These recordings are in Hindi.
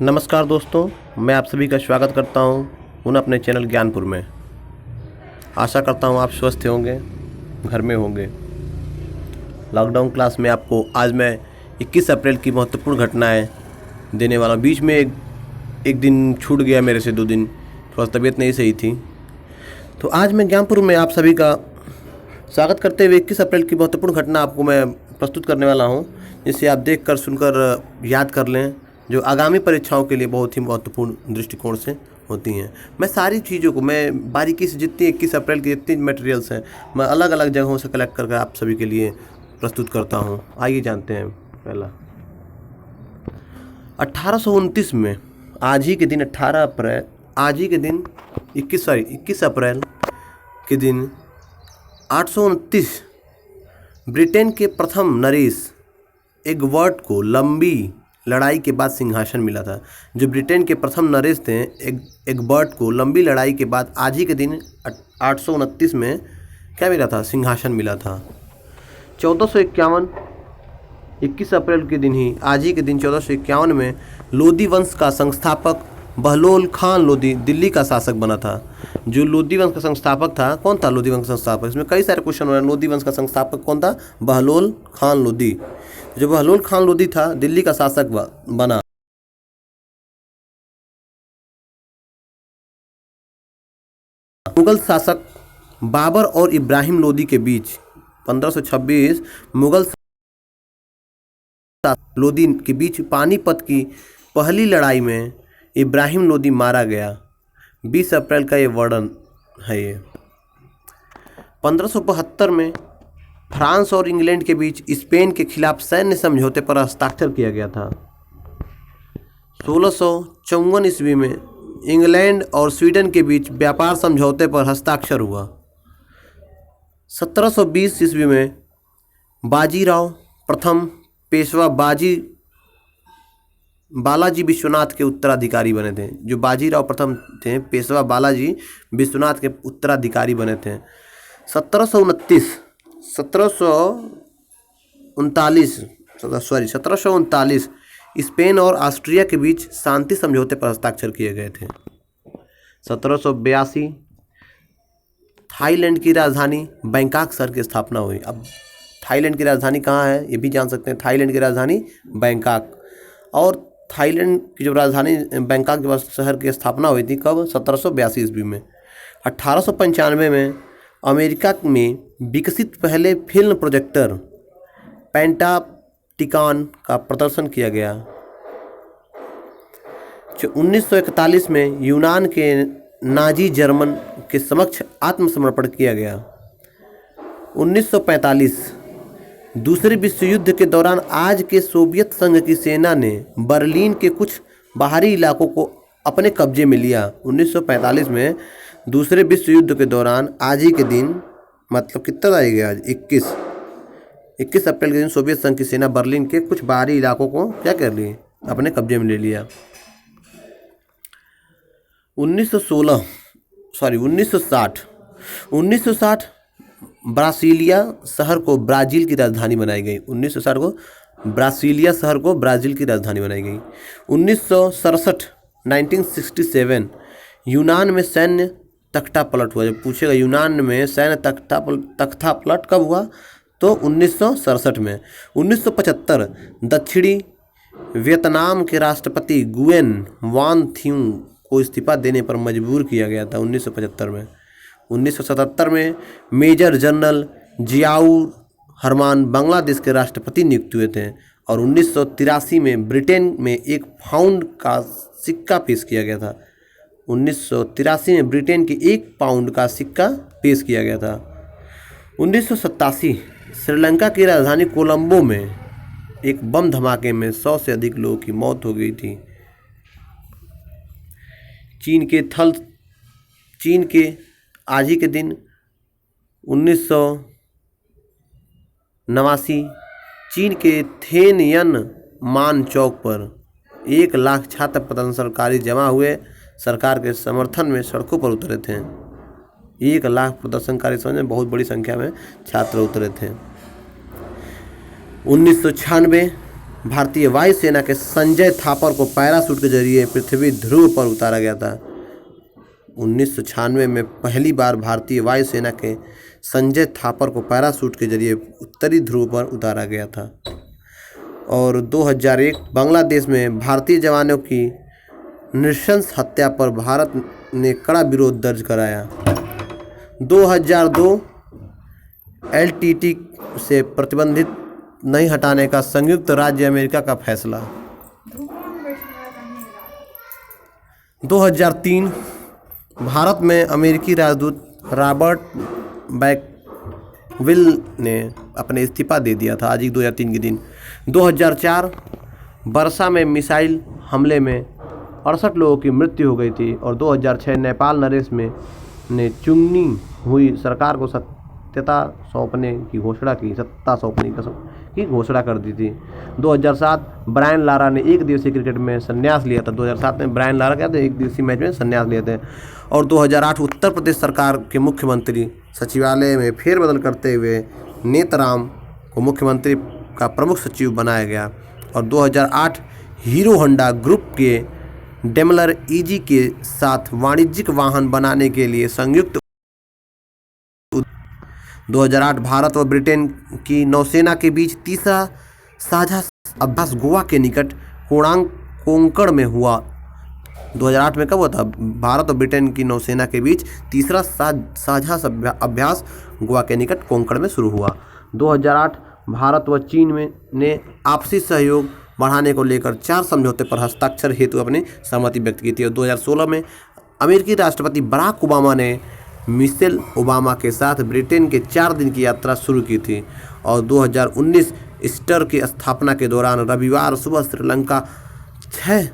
नमस्कार दोस्तों, मैं आप सभी का स्वागत करता हूं पुनः अपने चैनल ज्ञानपुर में। आशा करता हूं आप स्वस्थ होंगे, घर में होंगे। लॉकडाउन क्लास में आपको आज मैं 21 अप्रैल की महत्वपूर्ण घटनाएं देने वाला हूं। बीच में एक दिन छूट गया मेरे से, 2 दिन थोड़ा तबीयत नहीं सही थी। तो आज मैं ज्ञानपुर में आप सभी का स्वागत करते हुए 21 अप्रैल की महत्वपूर्ण घटना आपको मैं प्रस्तुत करने वाला हूँ, जिसे आप देख कर सुनकर याद कर लें, जो आगामी परीक्षाओं के लिए बहुत ही महत्वपूर्ण दृष्टिकोण से होती हैं। मैं सारी चीज़ों को मैं बारीकी से जितनी 21 अप्रैल की जितनी मटेरियल्स हैं मैं अलग अलग जगहों से कलेक्ट करके आप सभी के लिए प्रस्तुत करता हूँ। आइए जानते हैं। पहला 1829 में आज ही के दिन 21 अप्रैल के दिन 829 ब्रिटेन के प्रथम नरेश एग्बर्ट को लंबी लड़ाई के बाद सिंहासन मिला था। जो ब्रिटेन के प्रथम नरेश थे एग्बर्ट को लंबी लड़ाई के बाद आज ही के दिन 829 में क्या मिला था? सिंहासन मिला था। 1451 21 अप्रैल के दिन ही आज ही के दिन 1451 में लोदी वंश का संस्थापक बहलोल खान लोदी दिल्ली का शासक बना था। जो लोदी वंश का संस्थापक था, कौन था लोदी वंश का संस्थापक? इसमें कई सारे क्वेश्चन हो रहे हैं। लोदी वंश का संस्थापक कौन था? बहलोल खान लोदी। जो बहलोल खान लोदी था, दिल्ली का शासक बना। मुगल शासक बाबर और इब्राहिम लोदी के बीच 1526 मुगल लोदी के बीच पानीपत की पहली लड़ाई में इब्राहिम लोदी मारा गया। 20 अप्रैल का ये वर्णन है। ये 1572 में फ्रांस और इंग्लैंड के बीच स्पेन के खिलाफ सैन्य समझौते पर हस्ताक्षर किया गया था। 1654 ईस्वी में इंग्लैंड और स्वीडन के बीच व्यापार समझौते पर हस्ताक्षर हुआ। 1720 ईस्वी में बाजीराव प्रथम पेशवा बालाजी विश्वनाथ के उत्तराधिकारी बने थे। जो बाजीराव प्रथम थे, पेशवा बालाजी विश्वनाथ के उत्तराधिकारी बने थे। 1739 स्पेन और ऑस्ट्रिया के बीच शांति समझौते पर हस्ताक्षर किए गए थे। 1782 थाईलैंड की राजधानी बैंकॉक शहर की स्थापना हुई। अब थाईलैंड की राजधानी कहाँ है ये भी जान सकते हैं। थाईलैंड की राजधानी बैंकॉक। और थाईलैंड की जो राजधानी बैंकॉक के शहर की स्थापना हुई थी कब? 1782 ईस्वी में। 1895 में अमेरिका में विकसित पहले फिल्म प्रोजेक्टर पेंटाप्टिकॉन का प्रदर्शन किया गया। 1941 में यूनान के नाजी जर्मन के समक्ष आत्मसमर्पण किया गया। 1945 दूसरे विश्व युद्ध के दौरान आज के सोवियत संघ की सेना ने बर्लिन के कुछ बाहरी इलाकों को अपने कब्जे में लिया। 1945 में दूसरे विश्व युद्ध के दौरान आज ही के दिन, मतलब कितना तारीख है आज? 21 अप्रैल के दिन सोवियत संघ की सेना बर्लिन के कुछ बाहरी इलाकों को क्या कर लिए? अपने कब्जे में ले लिया। 1960 ब्रासीलिया शहर को ब्राज़ील की राजधानी बनाई गई। 1960 को ब्रासीलिया शहर को ब्राज़ील की राजधानी बनाई गई। 1967 यूनान में सैन्य तख्ता पलट हुआ। जब पूछेगा यूनान में सैन्य तख्ता पलट कब हुआ, तो 1967 में। 1975 दक्षिणी वियतनाम के राष्ट्रपति गुएन वान थ्यूं को इस्तीफा देने पर मजबूर किया गया था 1975 में। 1977 में मेजर जनरल जियाउर रहमान बांग्लादेश के राष्ट्रपति नियुक्त हुए थे। और 1983 में ब्रिटेन में एक पाउंड का सिक्का पेश किया गया था। 1983 में ब्रिटेन के 1 पाउंड का सिक्का पेश किया गया था। 1987 श्रीलंका की राजधानी कोलंबो में एक बम धमाके में 100 से अधिक लोगों की मौत हो गई थी। चीन के आज ही के दिन 1989 चीन के थेनयन मान चौक पर 1 लाख छात्र प्रदर्शनकारी जमा हुए। सरकार के समर्थन में सड़कों पर उतरे थे। 1 लाख प्रदर्शनकारी, समझे, बहुत बड़ी संख्या में छात्र उतरे थे। 1996 भारतीय वायुसेना के संजय थापर को पैराशूट के जरिए पृथ्वी ध्रुव पर उतारा गया था। 1996 में पहली बार भारतीय वायुसेना के संजय थापर को पैराशूट के जरिए उत्तरी ध्रुव पर उतारा गया था। और 2001 बांग्लादेश में भारतीय जवानों की नृशंस हत्या पर भारत ने कड़ा विरोध दर्ज कराया। 2002 एलटीटी से प्रतिबंधित नहीं हटाने का संयुक्त राज्य अमेरिका का फैसला। 2003 भारत में अमेरिकी राजदूत रॉबर्ट बैकविल ने अपने इस्तीफा दे दिया था आज ही 2003 के दिन। 2004 वर्षा में मिसाइल हमले में 68 लोगों की मृत्यु हो गई थी। और 2006 नेपाल नरेश में ने चुनी हुई सरकार को सत्ता सौंपने की घोषणा कर दी थी। 2007 ब्रायन लारा ने एक दिवसीय क्रिकेट में संन्यास लिया था। 2007 में ब्रायन लारा क्या थे, एक दिवसीय मैच में संन्यास लिए थे। और 2008 उत्तर प्रदेश सरकार के मुख्यमंत्री सचिवालय में फेरबदल करते हुए नेतराम को मुख्यमंत्री का प्रमुख सचिव बनाया गया। और 2008 हीरो होंडा ग्रुप के डेमलर ईजी के साथ वाणिज्यिक वाहन बनाने के लिए संयुक्त 2008 भारत और ब्रिटेन की नौसेना के बीच तीसरा साझा अभ्यास गोवा के निकट कोंकण में हुआ। 2008 में कब हुआ था? भारत और ब्रिटेन की नौसेना के बीच तीसरा साझा अभ्यास गोवा के निकट कोंकण में शुरू हुआ। 2008 भारत व चीन ने आपसी सहयोग बढ़ाने को लेकर 4 समझौते पर हस्ताक्षर हेतु अपनी सहमति व्यक्त की थी। और 2016 में अमेरिकी राष्ट्रपति बराक ओबामा ने मिशेल ओबामा के साथ ब्रिटेन के 4 दिन की यात्रा शुरू की थी। और 2019 ईस्टर की स्थापना के दौरान रविवार सुबह श्रीलंका 6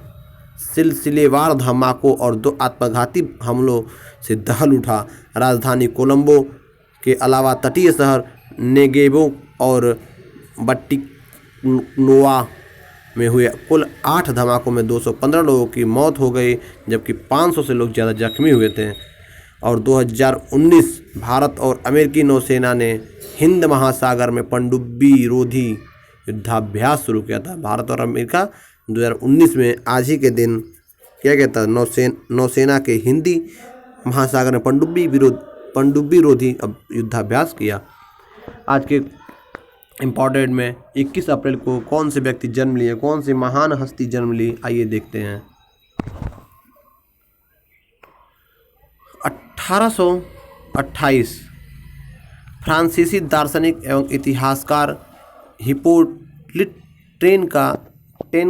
सिलसिलेवार धमाकों और 2 आत्मघाती हमलों से दहल उठा। राजधानी कोलंबो के अलावा तटीय शहर नेगेबो और बट्टिक्नोवा में हुए कुल 8 धमाकों में 215 लोगों की मौत हो गई, जबकि 500 से लोग ज़्यादा जख्मी हुए थे। और 2019 भारत और अमेरिकी नौसेना ने हिंद महासागर में पनडुब्बी रोधी युद्धाभ्यास शुरू किया था। भारत और अमेरिका 2019 में आज ही के दिन क्या कहता है, नौसेना के हिंदी महासागर में पनडुब्बी रोधी युद्धाभ्यास किया। आज के इम्पॉर्टेंट में 21 अप्रैल को कौन से व्यक्ति जन्म लिए, कौन सी महान हस्ती जन्म ली, आइए देखते हैं। 1828 फ्रांसीसी दार्शनिक एवं इतिहासकार हिप्पोलिट टेन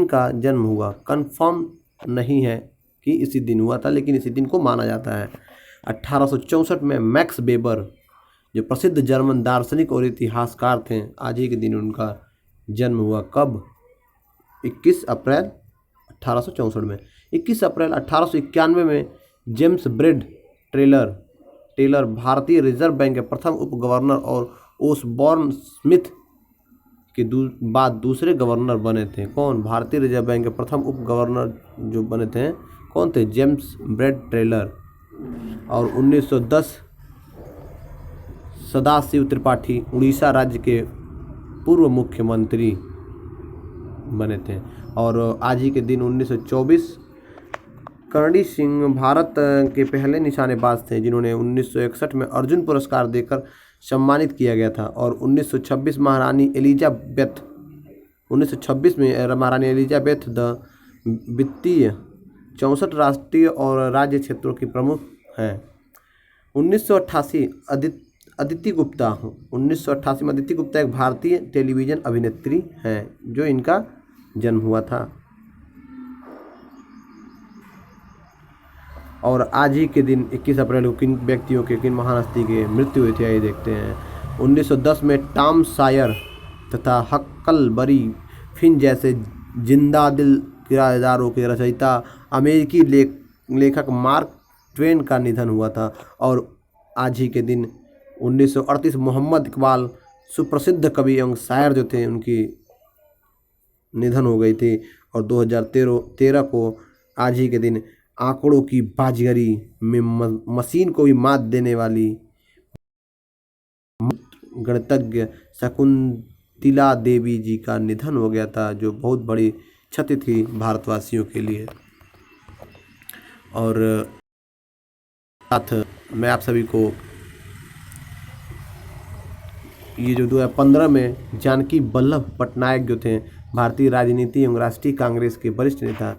का जन्म हुआ। कंफर्म नहीं है कि इसी दिन हुआ था, लेकिन इसी दिन को माना जाता है। 1864 में मैक्स वेबर जो प्रसिद्ध जर्मन दार्शनिक और इतिहासकार थे, आज ही के दिन उनका जन्म हुआ। कब? 21 अप्रैल 1864 में। 21 अप्रैल 1891 में जेम्स ब्रेड टेलर भारतीय रिजर्व बैंक के प्रथम उप गवर्नर और ओसबॉर्न स्मिथ के बाद दूसरे गवर्नर बने थे। कौन? भारतीय रिजर्व बैंक के प्रथम उप गवर्नर जो बने थे कौन थे? जेम्स ब्रेड टेलर। और 1910 सदाशिव त्रिपाठी उड़ीसा राज्य के पूर्व मुख्यमंत्री बने थे। और आज ही के दिन 1924 कर्णी सिंह भारत के पहले निशानेबाज थे, जिन्होंने 1961 में अर्जुन पुरस्कार देकर सम्मानित किया गया था। और 1926 महारानी एलिजाबेथ 1926 में महारानी एलिजाबेथ द वित्तीय 64 राष्ट्रीय और राज्य क्षेत्रों की प्रमुख हैं। 1988 अदिति गुप्ता 1988 में अदिति गुप्ता एक भारतीय टेलीविज़न अभिनेत्री हैं, जो इनका जन्म हुआ था। और आज ही के दिन 21 अप्रैल को किन व्यक्तियों के, किन महान हस्ती की मृत्यु हुई थी, आइए देखते हैं। 1910 में टॉम सायर तथा हक्कलबरी फिन जैसे जिंदा दिल किरदारों के रचयिता अमेरिकी लेखक मार्क ट्वेन का निधन हुआ था। और आज ही के दिन 1938 मोहम्मद इकबाल सुप्रसिद्ध कवि एवं शायर जो थे, उनकी निधन हो गई थी। और 2013 को आज ही के दिन आंकड़ों की बाजीगरी में मशीन को भी मात देने वाली गणितज्ञ तिला देवी जी का निधन हो गया था, जो बहुत बड़ी क्षति थी भारतवासियों के लिए। और साथ मैं आप सभी को ये जो 2015 में जानकी वल्लभ पटनायक जो थे, भारतीय राजनीति एवं राष्ट्रीय कांग्रेस के वरिष्ठ नेता,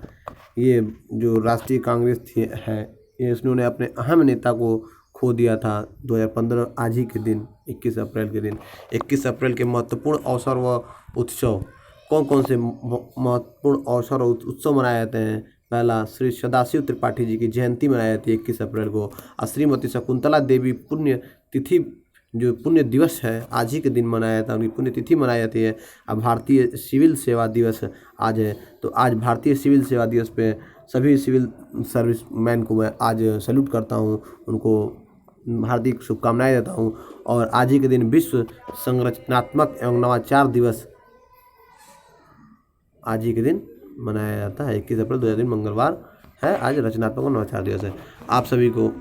ये जो राष्ट्रीय कांग्रेस थी है, ये इन्होंने अपने अहम नेता को खो दिया था 2015 आज ही के दिन 21 अप्रैल के दिन। 21 अप्रैल के महत्वपूर्ण अवसर व उत्सव कौन कौन से महत्वपूर्ण अवसर और उत्सव मनाए जाते हैं? पहला, श्री सदाशिव त्रिपाठी जी की जयंती मनाई जाती है 21 अप्रैल को। और श्रीमती शकुंतला देवी पुण्य तिथि, जो पुण्य दिवस है, आज ही के दिन मनाया जाता है, उनकी पुण्य तिथि मनाई जाती है। अब भारतीय सिविल सेवा दिवस आज है, तो आज भारतीय सिविल सेवा दिवस पे सभी सिविल सर्विस मैन को मैं आज सैल्यूट करता हूँ, उनको हार्दिक शुभकामनाएं देता हूँ। और आज ही के दिन विश्व संरचनात्मक एवं नवाचार दिवस आज ही के दिन मनाया जाता है। 21 अप्रैल 2003 मंगलवार है, आज रचनात्मक और नवाचार दिवस है। आप सभी को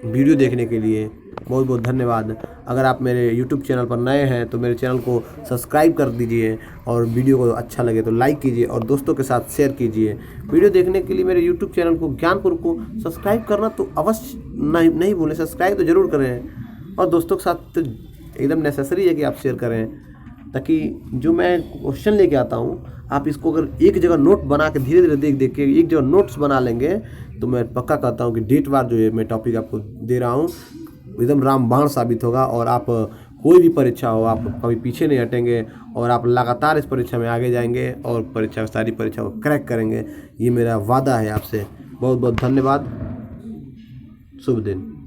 वीडियो देखने के लिए बहुत बहुत धन्यवाद। अगर आप मेरे YouTube चैनल पर नए हैं तो मेरे चैनल को सब्सक्राइब कर दीजिए, और वीडियो को अच्छा लगे तो लाइक कीजिए और दोस्तों के साथ शेयर कीजिए। वीडियो देखने के लिए मेरे YouTube चैनल को ज्ञानपुर को सब्सक्राइब करना तो अवश्य नहीं भूलें, सब्सक्राइब तो ज़रूर करें, और दोस्तों के साथ तो एकदम नेसेसरी है कि आप शेयर करें, ताकि जो मैं क्वेश्चन लेके आता हूँ आप इसको अगर एक जगह नोट बना के धीरे धीरे देख के एक जगह नोट्स बना लेंगे तो मैं पक्का कहता हूँ कि डेट बार जो है मैं टॉपिक आपको दे रहा हूँ एकदम रामबाण साबित होगा, और आप कोई भी परीक्षा हो आप कभी पीछे नहीं हटेंगे, और आप लगातार इस परीक्षा में आगे जाएंगे और परीक्षा सारी परीक्षा को क्रैक करेंगे। ये मेरा वादा है आपसे। बहुत बहुत धन्यवाद। शुभ दिन।